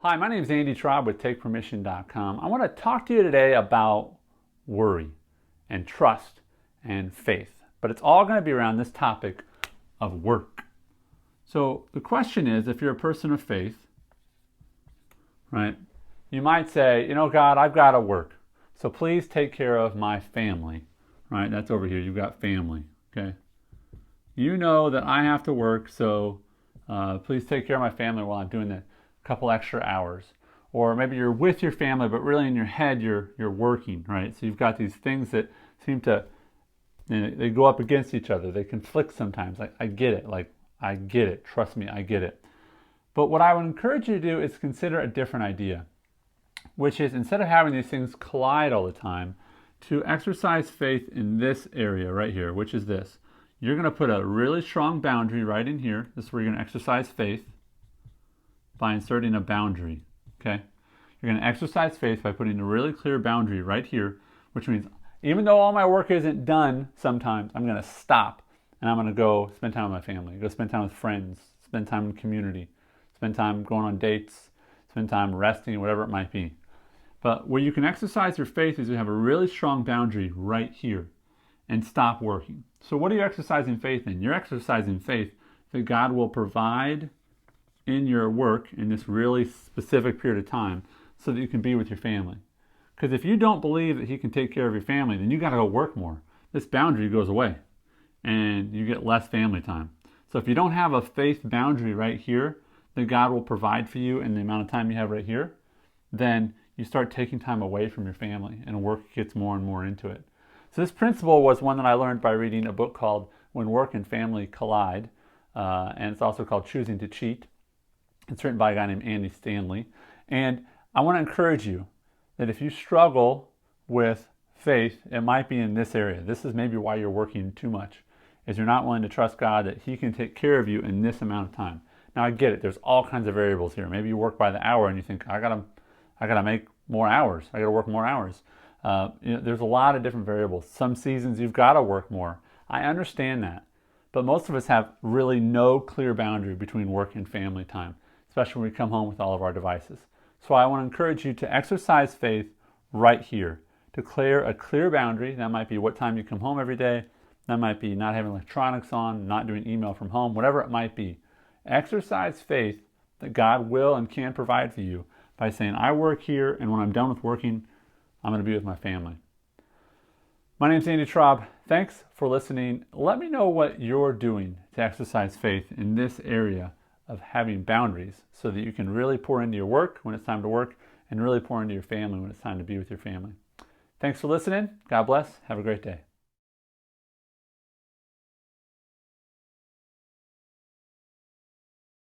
Hi, my name is Andy Traub with TakePermission.com. I want to talk to you today about worry and trust and faith, but it's all going to be around this topic of work. So the question is, if you're a person of faith, right, you might say, God, I've got to work, so please take care of my family, right? That's over here. You've got family, okay? You know that I have to work, so please take care of my family while I'm doing that couple extra hours. Or maybe you're with your family, but really in your head you're working, right? So you've got these things that seem to, they go up against each other. They conflict sometimes. I get it. I get it. Trust me, I get it. But what I would encourage you to do is consider a different idea, which is, instead of having these things collide all the time, to exercise faith in this area right here, which is this. You're going to put a really strong boundary right in here. This is where you're going to exercise faith by inserting a boundary, okay? You're going to exercise faith by putting a really clear boundary right here, which means even though all my work isn't done sometimes, I'm going to stop and I'm going to go spend time with my family, go spend time with friends, spend time in community, spend time going on dates, spend time resting, whatever it might be. But where you can exercise your faith is you have a really strong boundary right here and stop working. So what are you exercising faith in? You're exercising faith that God will provide in your work in this really specific period of time so that you can be with your family. Because if you don't believe that He can take care of your family, then you got to go work more. This boundary goes away and you get less family time. So if you don't have a faith boundary right here that God will provide for you in the amount of time you have right here, then you start taking time away from your family and work gets more and more into it. So this principle was one that I learned by reading a book called When Work and Family Collide, and it's also called Choosing to Cheat. It's written by a guy named Andy Stanley. And I want to encourage you that if you struggle with faith, it might be in this area. This is maybe why you're working too much, is you're not willing to trust God that He can take care of you in this amount of time. Now I get it. There's all kinds of variables here. Maybe you work by the hour and you think, I gotta make more hours. I gotta work more hours. There's a lot of different variables. Some seasons you've got to work more. I understand that. But most of us have really no clear boundary between work and family time, especially when we come home with all of our devices. So I want to encourage you to exercise faith right here, to clear a clear boundary. That might be what time you come home every day. That might be not having electronics on, not doing email from home, whatever it might be. Exercise faith that God will and can provide for you by saying, I work here, and when I'm done with working, I'm going to be with my family. My name's Andy Traub. Thanks for listening. Let me know what you're doing to exercise faith in this area of having boundaries so that you can really pour into your work when it's time to work and really pour into your family when it's time to be with your family. Thanks for listening. God bless. Have a great day.